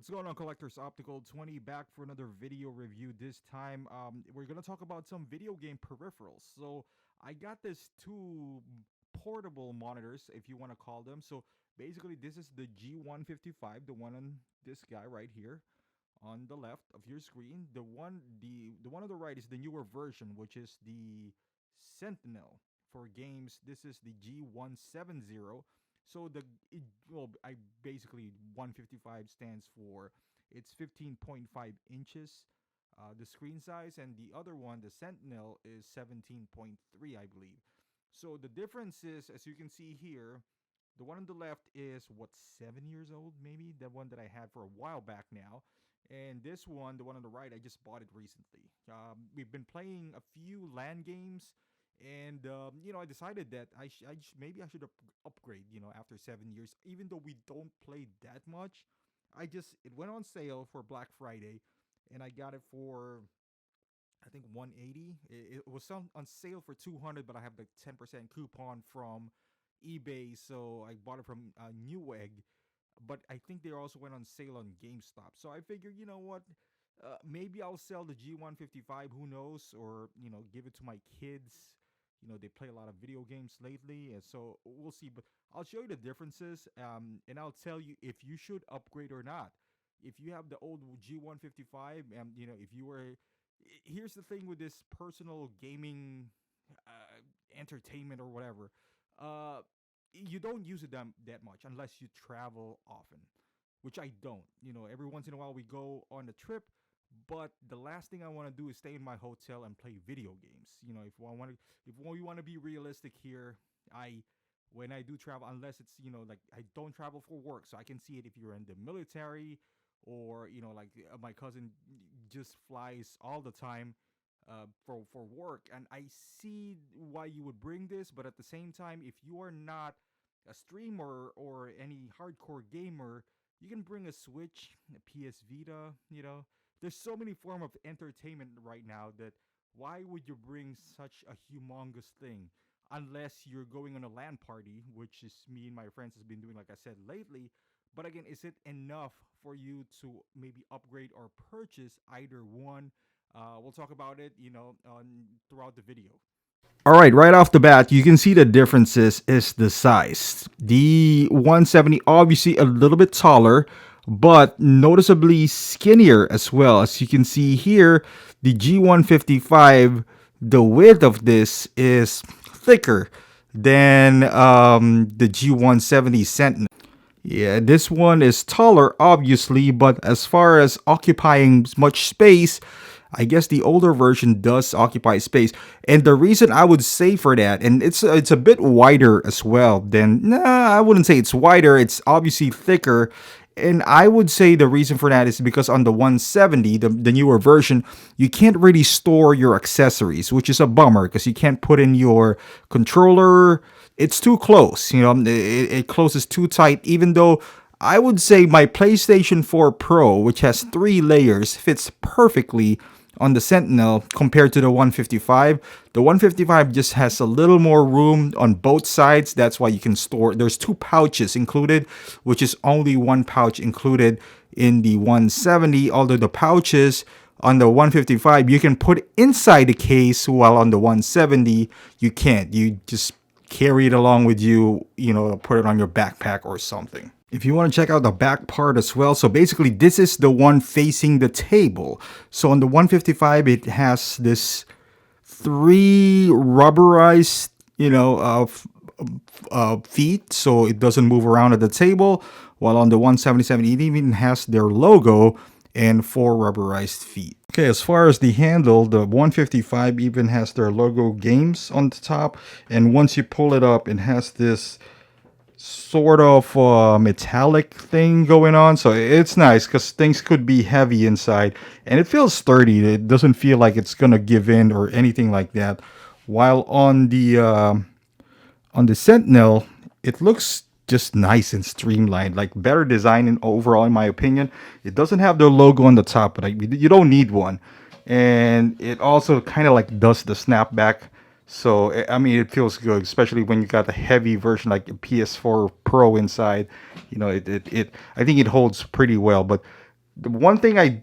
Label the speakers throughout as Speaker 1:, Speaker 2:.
Speaker 1: What's going on, Collectors Optical 20, back for another video review. This time we're going to talk about some video game peripherals. So I got this two portable monitors, if you want to call them. So basically this is the G155, the one on this guy right here on the left of your screen. The one on the right is the newer version, which is the Sentinel. For games, this is the G170. So I basically 155 stands for, it's 15.5 inches, the screen size, and the other one, the Sentinel, is 17.3, I believe. So the difference is, as you can see here, the one on the left is what, 7 years old, maybe, the one that I had for a while back now, and this one, the one on the right, I just bought it recently. We've been playing a few LAN games, and I decided that maybe I should upgrade. After 7 years, even though we don't play that much, it went on sale for Black Friday, and I got it for, I think, 180. It was on sale for 200, but I have the 10% coupon from eBay, so I bought it from Newegg. But I think they also went on sale on GameStop. So I figured, you know what? Maybe I'll sell the G155. Who knows? Or give it to my kids. They play a lot of video games lately, and so we'll see. But I'll show you the differences, and I'll tell you if you should upgrade or not. If you have the old G155, if you were, here's the thing with this personal gaming entertainment or whatever. Uh, you don't use it that much unless you travel often, which I don't. Every once in a while we go on a trip, but the last thing I want to do is stay in my hotel and play video games. If we want to be realistic here, I when I do travel, unless it's like I don't travel for work, so I can see it if you're in the military, or like my cousin just flies all the time for work, and I see why you would bring this. But at the same time, if you are not a streamer or any hardcore gamer, you can bring a Switch, a PS Vita. There's so many form of entertainment right now that why would you bring such a humongous thing unless you're going on a LAN party, which is me and my friends has been doing, like I said, lately. But again, is it enough for you to maybe upgrade or purchase either one? We'll talk about it, throughout the video. All right off the bat, you can see the differences is the size. The 170 obviously a little bit taller, but noticeably skinnier as well. As you can see here, the G155, the width of this is thicker than the G170 Sentinel. Yeah, this one is taller, obviously, but as far as occupying much space, I guess the older version does occupy space. And the reason I would say for that, and it's a bit wider as well, I wouldn't say it's wider, it's obviously thicker. And I would say the reason for that is because on the 170, the newer version, you can't really store your accessories, which is a bummer because you can't put in your controller. It's too close, it closes too tight, even though I would say my PlayStation 4 Pro, which has 3 layers, fits perfectly on the Sentinel compared to the 155. The 155 just has a little more room on both sides. That's why you can store. There's 2 pouches included, which is only 1 pouch included in the 170. Although the pouches on the 155 you can put inside the case, while on the 170 you can't. You just carry it along with you, put it on your backpack or something. If you want to check out the back part as well, so basically this is the one facing the table. So on the 155, it has this 3 rubberized, feet, so it doesn't move around at the table. While on the 177, it even has their logo and 4 rubberized feet. Okay, as far as the handle, the 155 even has their logo Games on the top, and once you pull it up, it has this sort of metallic thing going on, so it's nice because things could be heavy inside, and it feels sturdy. It doesn't feel like it's gonna give in or anything like that. While on the Sentinel, it looks just nice and streamlined, like better design in overall, in my opinion. It doesn't have the logo on the top, but you don't need one, and it also kind of like does the snapback. So I mean, it feels good, especially when you got the heavy version like a PS4 Pro inside. I think it holds pretty well. But The one thing I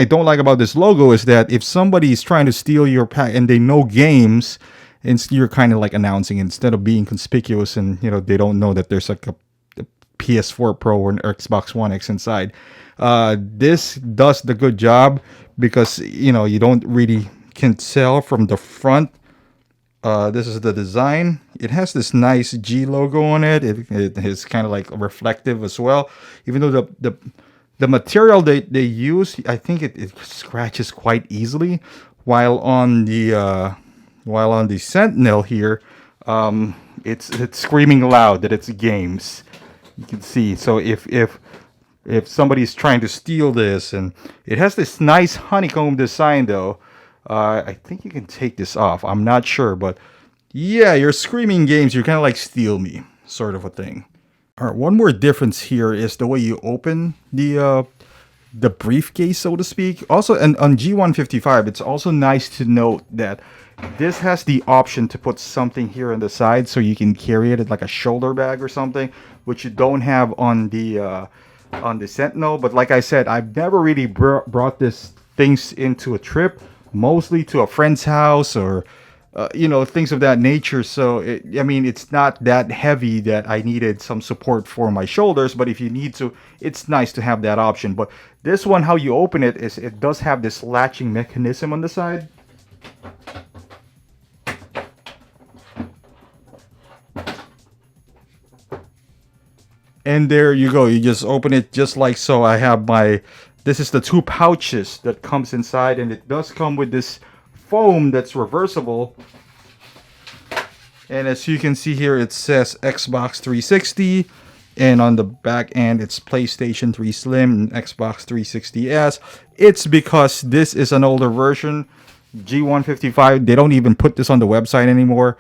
Speaker 1: don't like about this logo is that if somebody is trying to steal your pack and they know games, and you're kind of like announcing instead of being conspicuous, and they don't know that there's like a PS4 Pro or an Xbox One X inside. This does the good job because you don't really can tell from the front. This is the design. It has this nice G logo on it. It is kind of like reflective as well. Even though the material they use, I think it scratches quite easily. While on the Sentinel here, it's screaming loud that it's games. You can see. So if somebody's trying to steal this, and it has this nice honeycomb design though. I think you can take this off. I'm not sure, but yeah, you're screaming games. You're kind of like steal me, sort of a thing. All right, one more difference here is the way you open the briefcase, so to speak. Also, and on G155, it's also nice to note that this has the option to put something here on the side, so you can carry it like a shoulder bag or something, which you don't have on the Sentinel. But like I said, I've never really brought this things into a trip. Mostly to a friend's house or things of that nature. So it's not that heavy that I needed some support for my shoulders, but if you need to, it's nice to have that option. But this one, how you open it is it does have this latching mechanism on the side. And there you go. You just open it just like so. I have this is the two pouches that comes inside, and it does come with this foam that's reversible. And as you can see here, it says Xbox 360, and on the back end it's PlayStation 3 Slim and Xbox 360S. It's because this is an older version. G155, they don't even put this on the website anymore.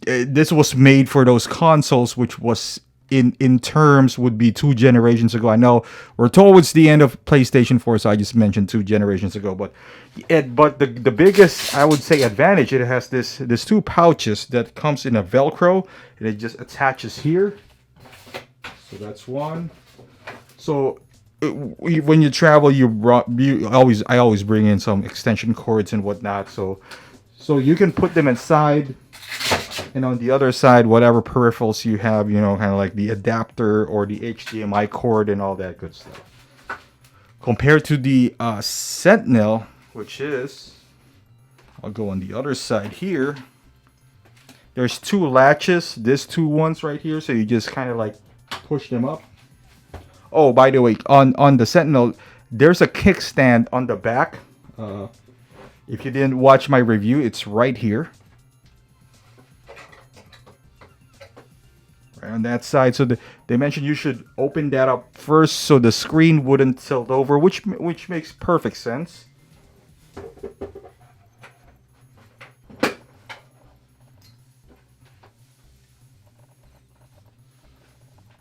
Speaker 1: This was made for those consoles, which was in terms would be 2 generations ago. I know we're towards the end of PlayStation 4, so I just mentioned 2 generations ago. But the biggest, I would say, advantage, it has this 2 pouches that comes in a Velcro, and it just attaches here. So that's one. So when you travel, I always bring in some extension cords and whatnot. So you can put them inside. And on the other side, whatever peripherals you have, kind of like the adapter or the HDMI cord and all that good stuff. Compared to the Sentinel, which is, I'll go on the other side here. There's 2 latches, these 2 ones right here. So you just kind of like push them up. Oh, by the way, on the Sentinel, there's a kickstand on the back. If you didn't watch my review, it's right here. On that side, so they mentioned you should open that up first so the screen wouldn't tilt over, which makes perfect sense.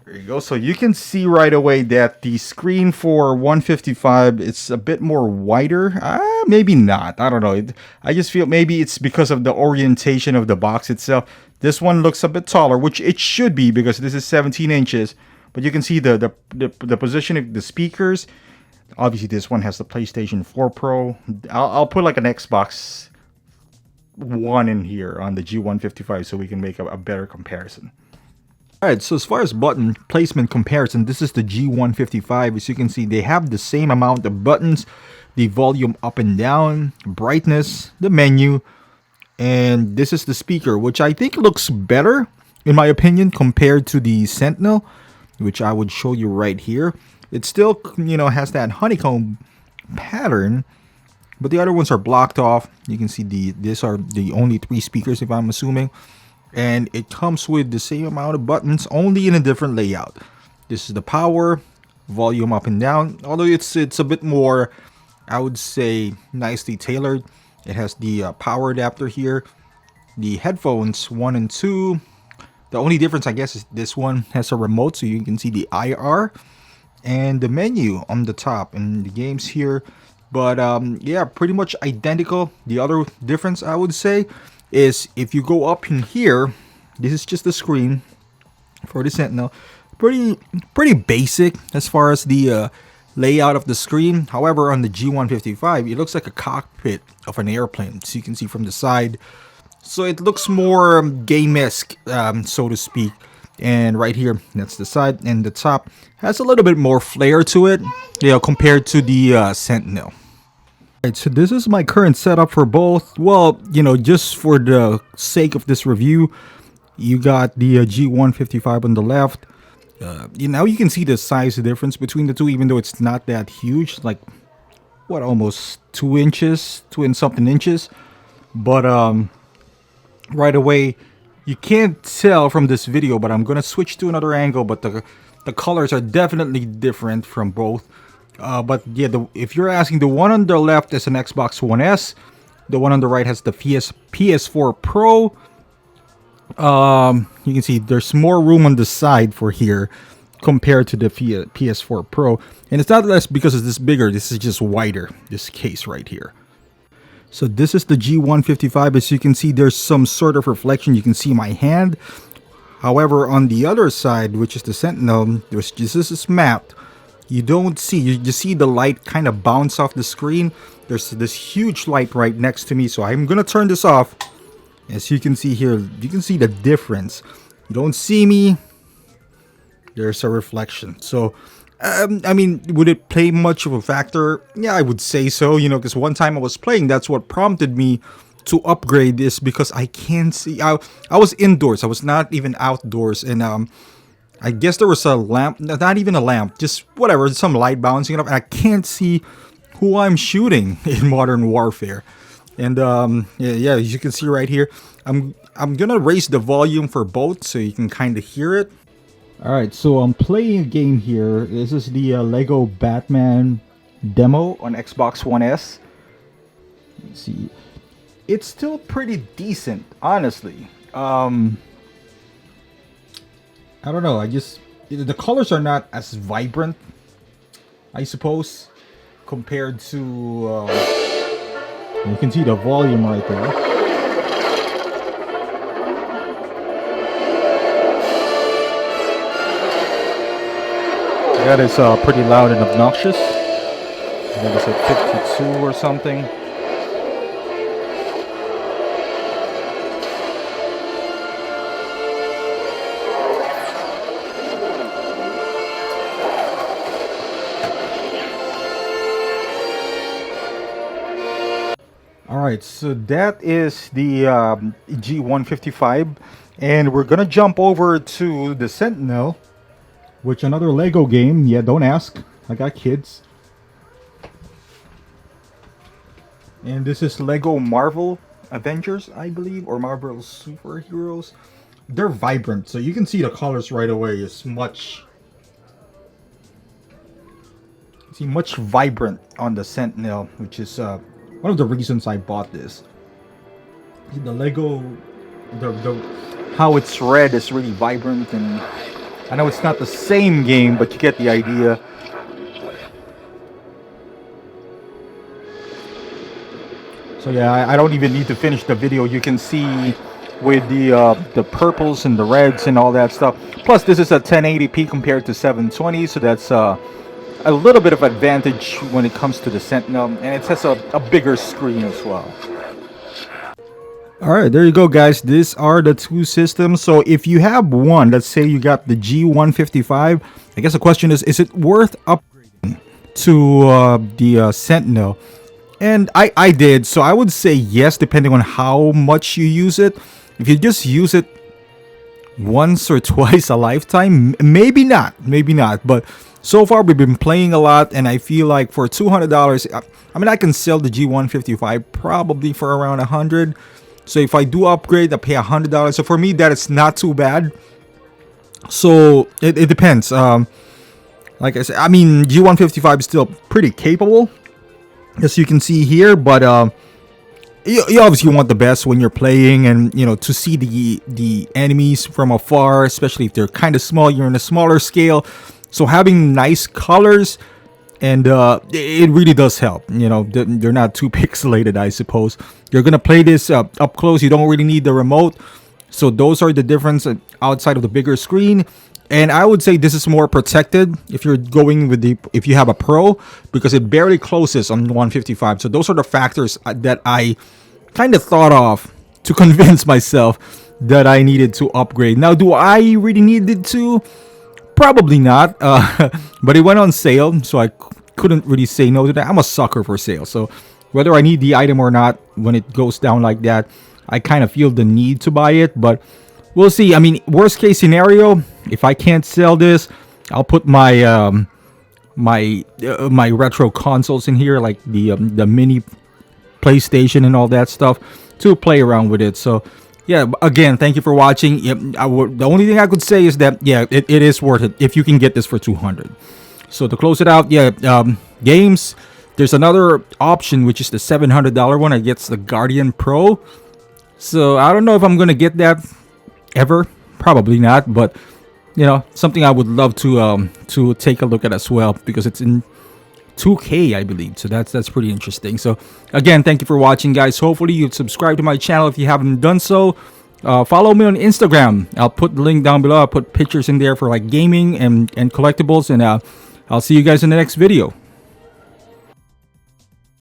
Speaker 1: There you go. So you can see right away that the screen for 155 it's a bit more wider. Maybe not. I don't know. I just feel maybe it's because of the orientation of the box itself. This one looks a bit taller, which it should be because this is 17 inches. But you can see the position of the speakers. Obviously, this one has the PlayStation 4 Pro. I'll put like an Xbox One in here on the G155 so we can make a better comparison. Alright, so as far as button placement comparison, this is the G155. As you can see, they have the same amount of buttons. The volume up and down, brightness, the menu. And this is the speaker, which I think looks better, in my opinion, compared to the Sentinel, which I would show you right here. It still, has that honeycomb pattern, but the other ones are blocked off. You can see these are the only 3 speakers, if I'm assuming. And it comes with the same amount of buttons, only in a different layout. This is the power, volume up and down, although it's a bit more, I would say, nicely tailored. It has the power adapter here. The headphones 1 and 2. The only difference, I guess, is this one has a remote, so you can see the IR. And the menu on the top and the games here. But yeah, pretty much identical. The other difference, I would say, is if you go up in here, this is just the screen for the Sentinel. pretty basic as far as the layout of the screen. However, on the G155, it looks like a cockpit of an airplane, so you can see from the side. So it looks more game-esque, so to speak. And right here, that's the side, and the top has a little bit more flair to it, compared to the Sentinel. Alright, so this is my current setup for both. Well, just for the sake of this review, you got the G155 on the left. Now you can see the size difference between the two, even though it's not that huge, like what, almost 2 inches, 2 and something inches. But right away, you can't tell from this video, but I'm gonna switch to another angle. But the colors are definitely different from both. But yeah, if you're asking, the one on the left is an Xbox One S. The one on the right has the PS4 Pro. You can see there's more room on the side for here compared to the PS4 Pro. And it's not less because it's this bigger. This is just wider, this case right here. So this is the G155. As you can see, there's some sort of reflection. You can see my hand. However, on the other side, which is the Sentinel, this is matte. You don't see, you just see the light kind of bounce off the screen. There's this huge light right next to me, so I'm gonna turn this off. As you can see here, you can see the difference. You don't see me, there's a reflection. So I mean, would it play much of a factor? Yeah, I would say so, because one time I was playing, that's what prompted me to upgrade this, because I can't see. I was indoors, I was not even outdoors, and I guess there was a lamp, not even a lamp, just whatever, some light bouncing up, and I can't see who I'm shooting in Modern Warfare. And yeah, as you can see right here, I'm gonna raise the volume for both so you can kind of hear it. All right, so I'm playing a game here. This is the Lego Batman demo on Xbox One S. Let's see, it's still pretty decent, honestly. I don't know, the colors are not as vibrant, I suppose, compared to, you can see the volume right there. That is pretty loud and obnoxious. That is at 52 or something. Alright, so that is the G155, and we're gonna jump over to the Sentinel, which another Lego game. Yeah, don't ask, I got kids. And this is Lego Marvel Avengers, I believe, or Marvel Superheroes. They're vibrant, so you can see the colors right away. It's much vibrant on the Sentinel, which is one of the reasons I bought this. The Lego, how it's red is really vibrant, and I know it's not the same game, but you get the idea. So yeah, I don't even need to finish the video. You can see with the purples and the reds and all that stuff. Plus, this is a 1080p compared to 720, so that's a little bit of advantage when it comes to the Sentinel, and it has a bigger screen as well. Alright, there you go, guys. These are the two systems. So if you have one, let's say you got the G155, I guess the question is it worth upgrading to the Sentinel? And I did, so I would say yes, depending on how much you use it. If you just use it once or twice a lifetime, maybe not, but so far we've been playing a lot, and I feel like for $200, I mean, I can sell the G155 probably for around $100. So if I do upgrade, I pay $100. So for me, that is not too bad. So it depends. Like I said, I mean, G155 is still pretty capable, as you can see here, but you obviously want the best when you're playing, and to see the enemies from afar, especially if they're kind of small. You're in a smaller scale, so having nice colors, and it really does help. They're not too pixelated, I suppose. You're gonna play this up close. You don't really need the remote, so those are the difference outside of the bigger screen. And I would say this is more protected if you're going with if you have a Pro, because it barely closes on 155. So those are the factors that I kind of thought of to convince myself that I needed to upgrade. Now, do I really needed to? Probably not, but it went on sale, so I couldn't really say no to that. I'm a sucker for sales, so whether I need the item or not, when it goes down like that, I kind of feel the need to buy it. But we'll see. I mean, worst case scenario, if I can't sell this, I'll put my my retro consoles in here, like the mini PlayStation and all that stuff, to play around with it. So yeah, again, thank you for watching. Yep, the only thing I could say is that, yeah, it is worth it if you can get this for 200. So to close it out, yeah, Gaems, there's another option, which is the $700 one. It gets the Guardian Pro. So I don't know if I'm gonna get that ever. Probably not, but you know, something I would love to take a look at as well, because it's in 2K, I believe. So that's pretty interesting. So again, thank you for watching, guys. Hopefully you'd subscribe to my channel if you haven't done so. Follow me on Instagram. I'll put the link down below. I'll put pictures in there for like gaming and collectibles, and I'll see you guys in the next video.